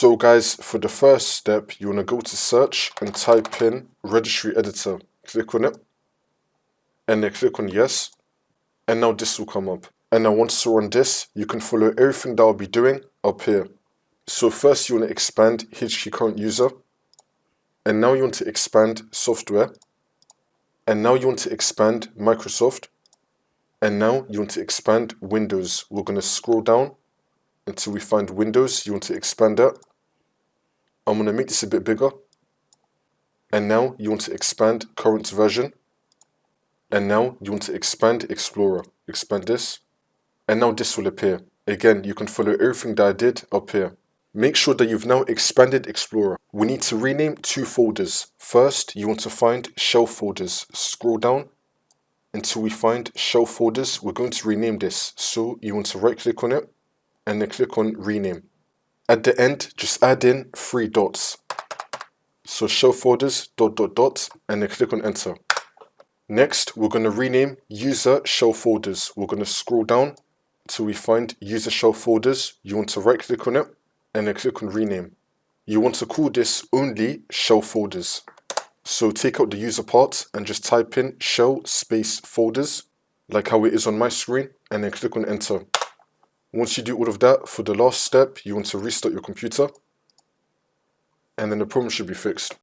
So guys, for the first step, you want to go to search and type in registry editor. Click on it, and then click on yes, and now this will come up. And now once you're on this, you can follow everything that I'll be doing up here. So first you want to expand HKey current user, and now you want to expand software, and now you want to expand Microsoft, and now you want to expand Windows. We're going to scroll down until we find Windows. You want to expand that. I'm going to make this a bit bigger. And now you want to expand current version. And now you want to expand Explorer. Expand this. And now this will appear. Again, you can follow everything that I did up here. Make sure that you've now expanded Explorer. We need to rename 2 folders. First, you want to find shell folders. Scroll down until we find shell folders. We're going to rename this. So you want to right click on it and then click on rename. At the end, just add in 3 dots. So shell folders, ... and then click on enter. Next, we're going to rename user shell folders. We're going to scroll down till we find user shell folders. You want to right click on it and then click on rename. You want to call this only shell folders. So take out the user part and just type in shell space folders, like how it is on my screen, and then click on enter. Once you do all of that, for the last step, you want to restart your computer, and then the problem should be fixed.